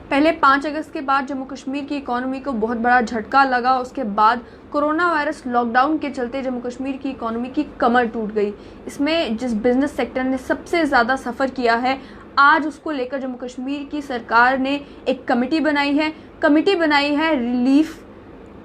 पहले 5 अगस्त के बाद जम्मू कश्मीर की इकोनॉमी को बहुत बड़ा झटका लगा। उसके बाद कोरोना वायरस लॉकडाउन के चलते जम्मू कश्मीर की इकोनॉमी की कमर टूट गई। इसमें जिस बिजनेस सेक्टर ने सबसे ज़्यादा सफ़र किया है, आज उसको लेकर जम्मू कश्मीर की सरकार ने एक कमेटी बनाई है रिलीफ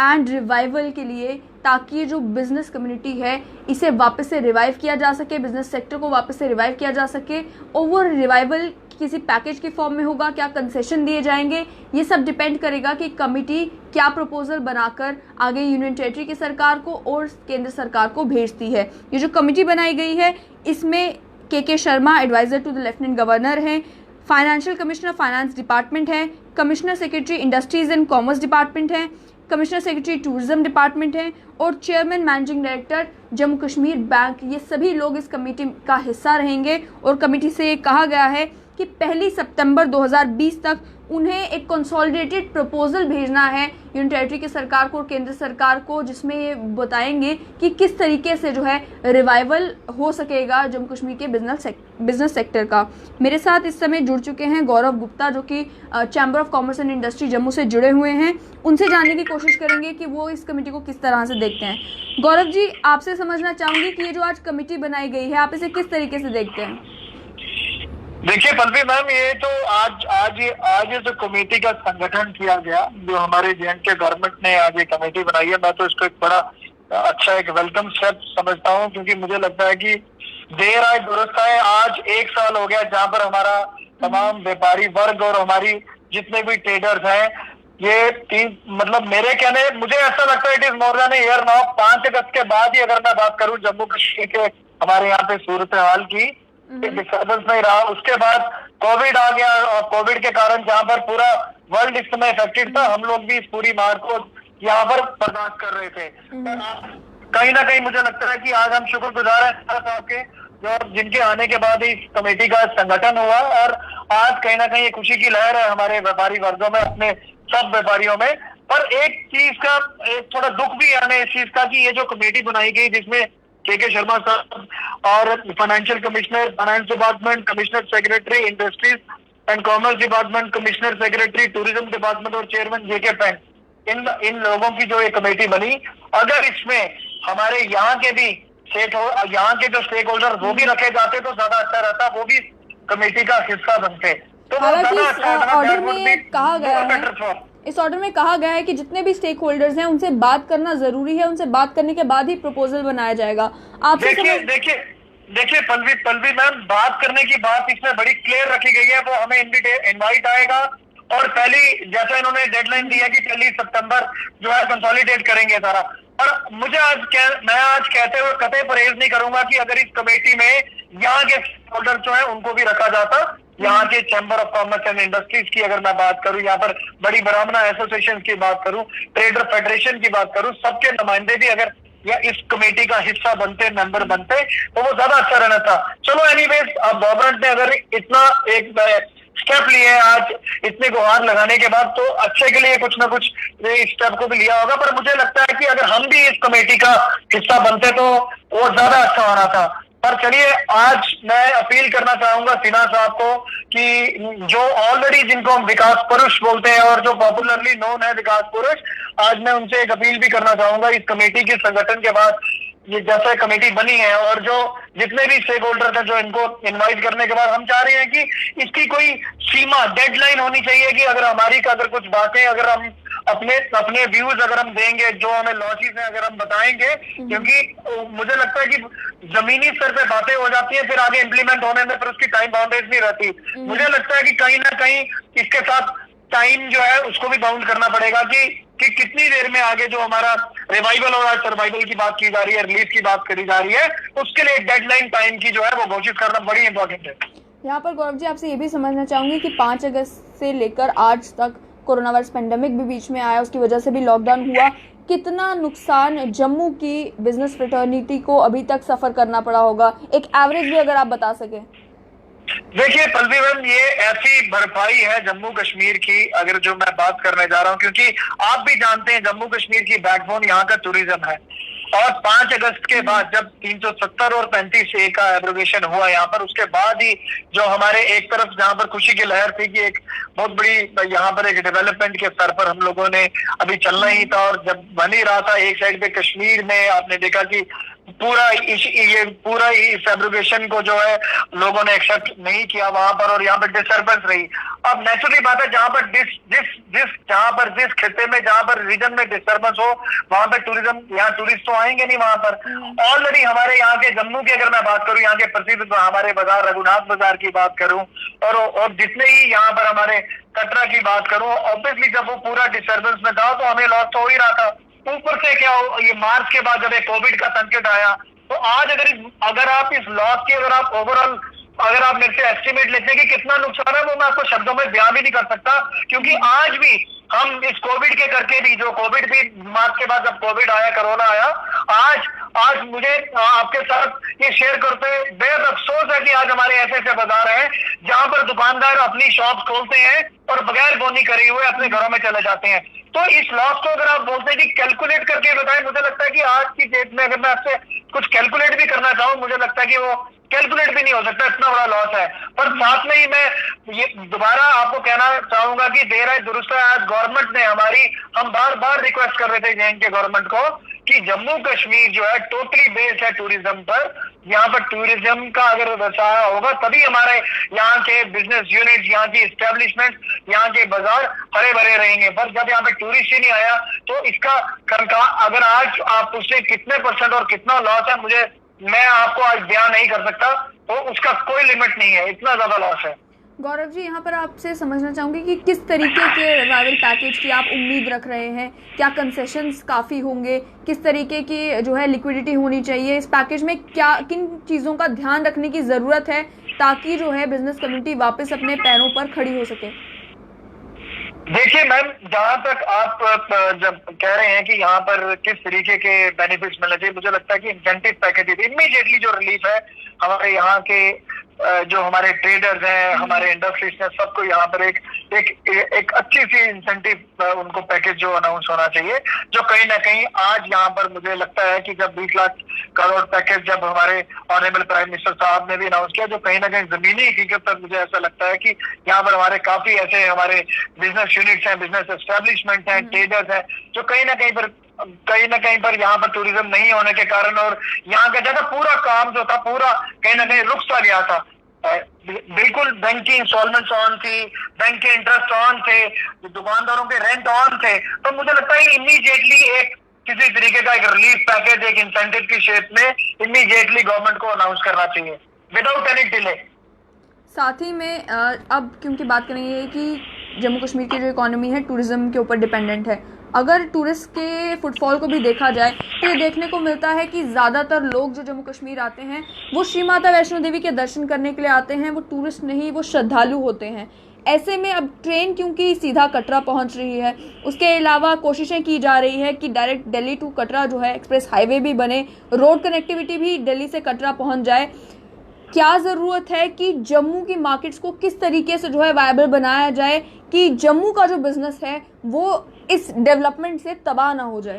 एंड रिवाइवल के लिए, ताकि जो बिज़नेस कम्युनिटी है इसे वापस से रिवाइव किया जा सके, बिज़नेस सेक्टर को वापस से रिवाइव किया जा सके। और वो रिवाइवल किसी पैकेज के फॉर्म में होगा, क्या कंसेशन दिए जाएंगे, ये सब डिपेंड करेगा कि कमिटी क्या प्रपोजल बनाकर आगे यूनियन टेरिटरी की सरकार को और केंद्र सरकार को भेजती है। ये जो कमिटी बनाई गई है इसमें K Sharma adviser to the lieutenant governor हैं, फाइनेंशियल कमिश्नर फाइनेंस डिपार्टमेंट है, commissioner secretary industries and commerce department है, कमिश्नर सेक्रेटरी टूरिज्म डिपार्टमेंट है और chairman managing director Jammu Kashmir bank. ये सभी लोग इस कमेटी का हिस्सा रहेंगे और कमेटी से कहा गया है कि 1 सितंबर 2020 तक उन्हें एक कंसोलिडेटेड प्रपोजल भेजना है यूनियन टेरिटरी की सरकार को और केंद्र सरकार को, जिसमें ये बताएंगे कि किस तरीके से जो है रिवाइवल हो सकेगा जम्मू कश्मीर के बिजनेस सेक्टर का। मेरे साथ इस समय जुड़ चुके हैं गौरव गुप्ता, जो कि chamber of commerce and industry Jammu से जुड़े हुए हैं। उनसे जानने की कोशिश करेंगे कि वो इस कमेटी को किस तरह से देखते हैं। गौरव जी, आपसे समझना चाहूंगी कि ये जो आज कमेटी बनाई गई है, आप इसे किस तरीके से देखते हैं? देखिए पल्लवी मैम, ये तो आज ये जो कमेटी का संगठन किया गया, जो हमारे जे.एंड.के गवर्नमेंट ने आज ये कमेटी बनाई है, मैं तो इसको एक बड़ा अच्छा एक वेलकम स्टेप समझता हूँ, क्योंकि मुझे लगता है कि देर आए दुरुस्त आए। आज 1 साल हो गया जहाँ पर हमारा तमाम व्यापारी वर्ग और हमारी जितने भी ट्रेडर्स हैं, ये मतलब मेरे कहने, मुझे ऐसा लगता है it is more than a year now. 5 अगस्त के बाद ही अगर मैं बात करूँ जम्मू कश्मीर के हमारे यहाँ पे सूरत हाल की, डिस्टर्बेंस नहीं रहा। उसके बाद कोविड आ गया और कोविड के कारण जहाँ पर पूरा वर्ल्ड इस समय इफेक्टेड था, हम लोग भी इस पूरी मार को यहाँ पर बर्दाश्त कर रहे थे। कहीं ना कहीं मुझे लगता है कि आज हम शुक्रगुजार हैं साहब के, जो जिनके आने के बाद इस कमेटी का संगठन हुआ और आज कहीं ना कहीं एक खुशी की लहर है हमारे व्यापारी वर्गों में, अपने सब व्यापारियों में। पर एक चीज का एक थोड़ा दुख भी है हमें इस चीज का कि ये जो कमेटी बनाई गई, जिसमें के शर्मा साहब और financial commissioner finance department, commissioner secretary industries and commerce department, commissioner secretary tourism department और चेयरमैन जे.के. बैंक, इन लोगों की जो एक कमेटी बनी, अगर इसमें हमारे यहाँ के भी यहाँ के जो स्टेक होल्डर वो भी रखे जाते तो ज्यादा अच्छा रहता, वो भी कमेटी का हिस्सा बनते तो ऑर्डर में कहा गया है, इस ऑर्डर में कहा गया है कि जितने भी स्टेक होल्डर्स हैं उनसे बात करना जरूरी है, उनसे बात करने के बाद ही प्रपोजल बनाया जाएगा। आप देखिए पल्लवी मैम, बात करने की बात इसमें बड़ी क्लियर रखी गई है। वो हमें इनवाइट आएगा और जैसा इन्होंने डेडलाइन दी है कि 1 सितंबर जो है कंसोलिडेट करेंगे सारा। और मुझे मैं आज कहते हुए कतई परहेज नहीं करूंगा कि अगर इस कमेटी में यहाँ के होल्डर जो है उनको भी रखा जाता। यहाँ के chamber of commerce and industries की अगर मैं बात करूं, यहाँ पर बड़ी ब्राह्मणा एसोसिएशन की बात करूं, ट्रेडर फेडरेशन की बात करूं, सबके नुमाइंदे भी अगर या इस कमेटी का हिस्सा बनते, मेंबर बनते, तो वो ज्यादा अच्छा रहना था। चलो एनीवेज, अब गवर्नमेंट ने अगर इतना एक स्टेप लिए आज, इतने गुहार लगाने के बाद, तो अच्छे के लिए कुछ ना कुछ इस स्टेप को भी लिया होगा। पर मुझे लगता है कि अगर हम भी इस कमेटी का हिस्सा बनते तो वो ज्यादा अच्छा होना था। पर चलिए, आज मैं अपील करना चाहूंगा सिन्हा साहब को कि जो ऑलरेडी जिनको हम विकास पुरुष बोलते हैं और जो पॉपुलरली नोन है विकास पुरुष, आज मैं उनसे एक अपील भी करना चाहूंगा इस कमेटी के संगठन के बाद, ये जैसे कमेटी बनी है और जो जितने भी स्टेक होल्डर थे, जो इनको इनवाइट करने के बाद हम चाह रहे हैं कि इसकी कोई सीमा, डेडलाइन होनी चाहिए कि अगर हमारी का अगर कुछ बातें, अगर हम अपने व्यूज अगर हम देंगे, जो हमें लॉजिक है अगर हम बताएंगे, क्योंकि मुझे लगता है कि जमीनी स्तर पे बातें हो जाती हैं, फिर आगे इम्प्लीमेंट होने में फिर उसकी टाइम बाउंड्रीज नहीं रहती। मुझे लगता है कि कहीं ना कहीं इसके साथ टाइम जो है उसको भी बाउंड करना पड़ेगा कि कितनी देर में आगे जो हमारा रिवाइवल और सर्वाइवल की बात की जा रही है, रिलीफ की बात करी जा रही है, उसके लिए डेडलाइन टाइम की जो है वो घोषित करना बड़ी इंपॉर्टेंट है। यहाँ पर गौरव जी, आपसे ये भी समझना चाहूंगी कि 5 अगस्त से लेकर आज तक कोरोना वायरस पेंडेमिक भी बीच में आया, उसकी वजह से भी लॉकडाउन हुआ, कितना नुकसान जम्मू की बिजनेस फ्रेटर्निटी को अभी तक सफर करना पड़ा होगा, एक एवरेज भी अगर आप बता सके। देखिए पल्लवी मैम, ये ऐसी भरपाई है जम्मू कश्मीर की, अगर जो मैं बात करने जा रहा हूँ, क्योंकि आप भी जानते हैं जम्मू कश्मीर की बैकबोन यहाँ का टूरिज्म है। और 5 अगस्त के बाद जब 370 और 35A का एब्रोगेशन हुआ यहाँ पर, उसके बाद ही जो हमारे एक तरफ जहाँ पर खुशी की लहर थी कि एक बहुत बड़ी यहाँ पर एक डेवलपमेंट के स्तर पर हम लोगों ने अभी चलना ही था, और जब बन ही रहा था एक साइड पे कश्मीर में आपने देखा कि पूरा इस एब्रोगेशन को जो है लोगों ने एक्सेप्ट नहीं किया वहां पर, और यहाँ पर डिस्टर्बेंस रही। अब नेचुरली बात है, जहां पर जिस खिते में जहां पर रीजन में डिस्टर्बेंस हो वहां पर टूरिज्म, यहाँ टूरिस्ट तो आएंगे नहीं वहां पर। ऑलरेडी हमारे यहाँ के जम्मू की अगर मैं बात करूं, यहाँ के प्रसिद्ध हमारे बाजार रघुनाथ बाजार की बात करूं, और जितने ही यहाँ पर हमारे कटरा की बात करूं, ऑब्वियसली जब वो पूरा डिस्टर्बेंस में था तो हमें लॉस तो हो ही रहा था। ऊपर से क्या हो, ये मार्च के बाद जब एक कोविड का संकट आया, तो आज अगर आप इस लॉस की अगर आप मेरे से एस्टिमेट लेते हैं कि कितना नुकसान है, वो मैं आपको शब्दों में बयान भी नहीं कर सकता, क्योंकि आज भी हम इस कोविड के करके भी, जो कोविड भी मार्च के बाद जब कोविड आया, कोरोना आया, आज मुझे आपके साथ ये शेयर करते हुए बेहद अफसोस है कि आज हमारे ऐसे बाजार हैं जहां पर दुकानदार अपनी शॉप खोलते हैं और बगैर बोनी करे हुए अपने घरों में चले जाते हैं। तो इस लॉस को अगर आप बोलते हैं कि कैलकुलेट करके बताएं, मुझे लगता है कि आज की डेट में अगर मैं आपसे कुछ कैलकुलेट भी करना चाहूँ, मुझे लगता है कि वो कैलकुलेट भी नहीं हो सकता, इतना बड़ा लॉस है। पर साथ में ही मैं ये दोबारा आपको कहना चाहूंगा कि देर है दुरुस्त है, आज गवर्नमेंट ने हम बार बार रिक्वेस्ट कर रहे थे जैन के गवर्नमेंट को कि जम्मू कश्मीर जो है टोटली बेस्ड है टूरिज्म पर। यहाँ पर टूरिज्म का अगर व्यवसाय होगा तभी हमारे यहाँ के बिजनेस यूनिट, यहाँ की एस्टेब्लिशमेंट, यहाँ के बाजार हरे भरे रहेंगे। पर जब यहाँ पे टूरिस्ट ही नहीं आया तो इसका अगर आज आप उससे कितने % और कितना लॉस है, मैं आपको आज बयान नहीं कर सकता, तो उसका कोई लिमिट नहीं है, इतना ज्यादा लॉस है। गौरव जी, यहाँ पर आपसे समझना चाहूंगी कि किस तरीके के रिवाइवल पैकेज की आप उम्मीद रख रहे हैं, क्या कंसेशंस काफ़ी होंगे, किस तरीके की जो है लिक्विडिटी होनी चाहिए इस पैकेज में, क्या किन चीज़ों का ध्यान रखने की ज़रूरत है ताकि जो है बिजनेस कम्युनिटी वापस अपने पैरों पर खड़ी हो सके? देखिए मैम, जहां तक आप जब कह रहे हैं कि यहाँ पर किस तरीके के बेनिफिट्स मिलने चाहिए, मुझे लगता है कि इंसेंटिव पैकेज इमीडिएटली जो रिलीफ है हमारे यहाँ के जो हमारे ट्रेडर्स हैं, हमारे इंडस्ट्रीज हैं, सबको यहाँ पर एक अच्छी सी इंसेंटिव उनको पैकेज जो अनाउंस होना चाहिए, जो कहीं ना कहीं आज यहाँ पर मुझे लगता है कि जब 20 लाख करोड़ पैकेज जब हमारे ऑनरेबल प्राइम मिनिस्टर साहब ने भी अनाउंस किया, जो कहीं ना कहीं जमीनी हकीकत पर मुझे ऐसा लगता है कि यहाँ पर हमारे काफी ऐसे हमारे बिजनेस यूनिट्स हैं, बिजनेस एस्टेब्लिशमेंट हैं, ट्रेडर्स हैं, जो कहीं ना कहीं पर यहाँ पर टूरिज्म नहीं होने के कारण और यहाँ का जगह पूरा काम जो था पूरा कहीं ना कहीं रुक सा गया था। बिल्कुल बैंक की इंस्टॉलमेंट्स ऑन थी, बैंक के इंटरेस्ट ऑन थे, दुकानदारों के रेंट ऑन थे, तो मुझे लगता है इमीडिएटली एक किसी तरीके का एक रिलीफ पैकेज एक इंसेंटिव की शेप में इमीडिएटली गवर्नमेंट को अनाउंस करना चाहिए विदाउट एनी डिले। साथ ही में अब क्योंकि बात करेंगे कि जम्मू कश्मीर की जो इकोनॉमी है टूरिज्म के ऊपर डिपेंडेंट है, अगर टूरिस्ट के फुटफॉल को भी देखा जाए तो ये देखने को मिलता है कि ज़्यादातर लोग जो जम्मू कश्मीर आते हैं वो श्री माता वैष्णो देवी के दर्शन करने के लिए आते हैं, वो टूरिस्ट नहीं, वो श्रद्धालु होते हैं। ऐसे में अब ट्रेन क्योंकि सीधा कटरा पहुंच रही है, उसके अलावा कोशिशें की जा रही है कि डायरेक्ट दिल्ली टू कटरा जो है एक्सप्रेस हाईवे भी बने, रोड कनेक्टिविटी भी दिल्ली से कटरा पहुँच जाए। क्या ज़रूरत है कि जम्मू की मार्केट्स को किस तरीके से जो है वायबल बनाया जाए कि जम्मू का जो बिजनेस है वो इस डेवलपमेंट से तबाह ना हो जाए?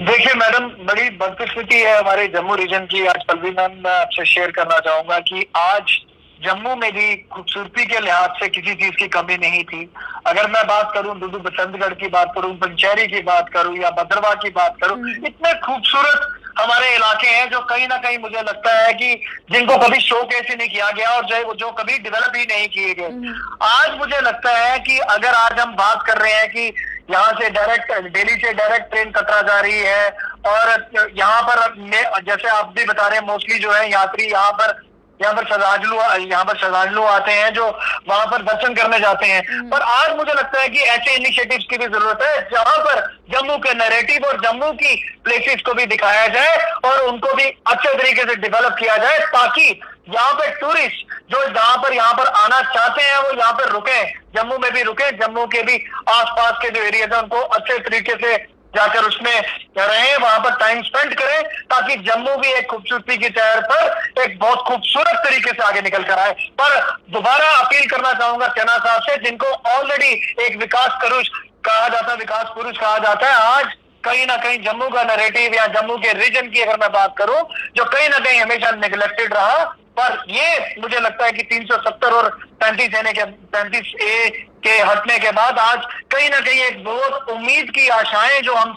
देखिए मैडम, बड़ी बदकिस्मती है हमारे जम्मू रीजन की। आज पल्लवी मैम मैं आपसे शेयर करना चाहूंगा कि आज जम्मू में भी खूबसूरती के लिहाज से किसी चीज की कमी नहीं थी। अगर मैं बात करूं दुदू बसंतगढ़ की बात करूं, पंचेरी की बात करूं या भद्रवाह की बात करूं, इतने खूबसूरत हमारे इलाके हैं जो कहीं ना कहीं मुझे लगता है कि जिनको कभी शोकेस ही नहीं किया गया और जो कभी डेवलप ही नहीं किए गए। आज मुझे लगता है कि अगर आज हम बात कर रहे हैं कि यहाँ से डायरेक्ट दिल्ली से डायरेक्ट ट्रेन कटरा जा रही है और यहाँ पर जैसे आप भी बता रहे हैं मोस्टली जो है यात्री यहाँ पर श्रद्धालु आते हैं जो वहां पर दर्शन करने जाते हैं। पर आज मुझे लगता है कि ऐसे इनिशिएटिव्स की भी जरूरत है जहां पर जम्मू के नैरेटिव और जम्मू की प्लेसेस को भी दिखाया जाए और उनको भी अच्छे तरीके से डेवलप किया जाए, ताकि यहाँ पे टूरिस्ट जो यहाँ पर आना चाहते हैं वो यहाँ पर रुके, जम्मू में भी रुके, जम्मू के भी आसपास के जो एरिया है उनको अच्छे तरीके से जाकर उसमें रहे, वहां पर टाइम स्पेंड करें, ताकि जम्मू भी एक खूबसूरती की तैर पर एक बहुत खूबसूरत तरीके से आगे निकल कर आए। पर दोबारा अपील करना चाहूंगा सेना साहब से, जिनको ऑलरेडी एक विकास पुरुष कहा जाता है, आज कहीं ना कहीं जम्मू का नैरेटिव या जम्मू के रीजन की अगर मैं बात करूं, जो कहीं ना कहीं हमेशा नेग्लेक्टेड रहा, पर ये मुझे लगता है कि 370 और 35A के हटने के बाद आज कहीं ना कहीं एक बहुत उम्मीद की आशाएं जो हम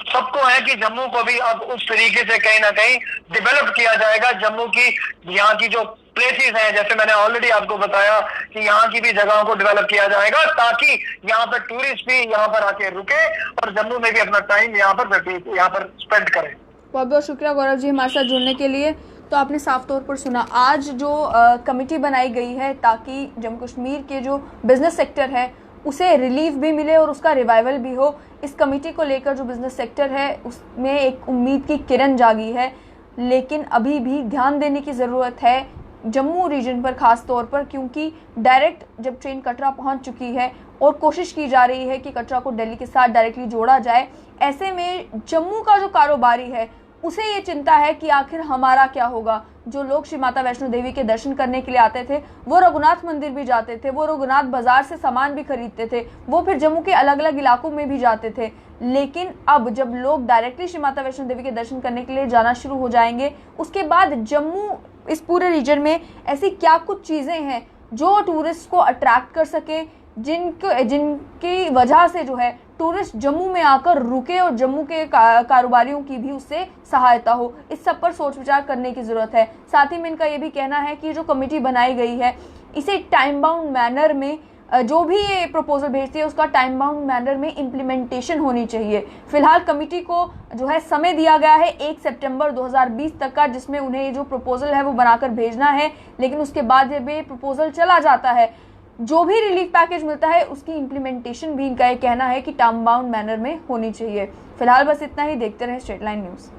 सबको है कि जम्मू को भी अब उस तरीके से कहीं ना कहीं डेवलप किया जाएगा। जम्मू की यहाँ की जो प्लेसेस हैं, जैसे मैंने ऑलरेडी आपको बताया कि यहाँ की भी जगहों को डेवलप किया जाएगा ताकि यहाँ पर टूरिस्ट भी यहाँ पर आके रुके और जम्मू में भी अपना टाइम यहाँ पर स्पेंड करें। बहुत बहुत शुक्रिया गौरव जी हमारे साथ जुड़ने के लिए। तो आपने साफ तौर पर सुना आज जो कमेटी बनाई गई है ताकि जम्मू कश्मीर के जो बिजनेस सेक्टर है उसे रिलीफ भी मिले और उसका रिवाइवल भी हो। इस कमेटी को लेकर जो बिजनेस सेक्टर है उसमें एक उम्मीद की किरण जागी है, लेकिन अभी भी ध्यान देने की ज़रूरत है जम्मू रीजन पर खास तौर पर, क्योंकि डायरेक्ट जब ट्रेन कटरा पहुंच चुकी है और कोशिश की जा रही है कि कटरा को दिल्ली के साथ डायरेक्टली जोड़ा जाए, ऐसे में जम्मू का जो कारोबारी है उसे ये चिंता है कि आखिर हमारा क्या होगा। जो लोग श्री माता वैष्णो देवी के दर्शन करने के लिए आते थे वो रघुनाथ मंदिर भी जाते थे, वो रघुनाथ बाजार से सामान भी खरीदते थे, वो फिर जम्मू के अलग अलग इलाकों में भी जाते थे। लेकिन अब जब लोग डायरेक्टली श्री माता वैष्णो देवी के दर्शन करने के लिए जाना शुरू हो जाएंगे, उसके बाद जम्मू इस पूरे रीजन में ऐसी क्या कुछ चीज़ें हैं जो टूरिस्ट को अट्रैक्ट कर सके, जिनकी वजह से जो है टूरिस्ट जम्मू में आकर रुके और जम्मू के कारोबारियों की भी उससे सहायता हो। इस सब पर सोच विचार करने की ज़रूरत है। साथ ही में इनका ये भी कहना है कि जो कमेटी बनाई गई है इसे टाइम बाउंड मैनर में, जो भी ये प्रपोजल भेजती है उसका टाइम बाउंड मैनर में इम्प्लीमेंटेशन होनी चाहिए। फिलहाल कमेटी को जो है समय दिया गया है 1 सितंबर 2020 तक का, जिसमें उन्हें ये जो प्रपोजल है वो बनाकर भेजना है। लेकिन उसके बाद जब ये प्रपोजल चला जाता है, जो भी रिलीफ पैकेज मिलता है उसकी इम्प्लीमेंटेशन भी इनका ये कहना है कि टाइम बाउंड मैनर में होनी चाहिए। फिलहाल बस इतना ही। देखते रहे स्टेट लाइन न्यूज़।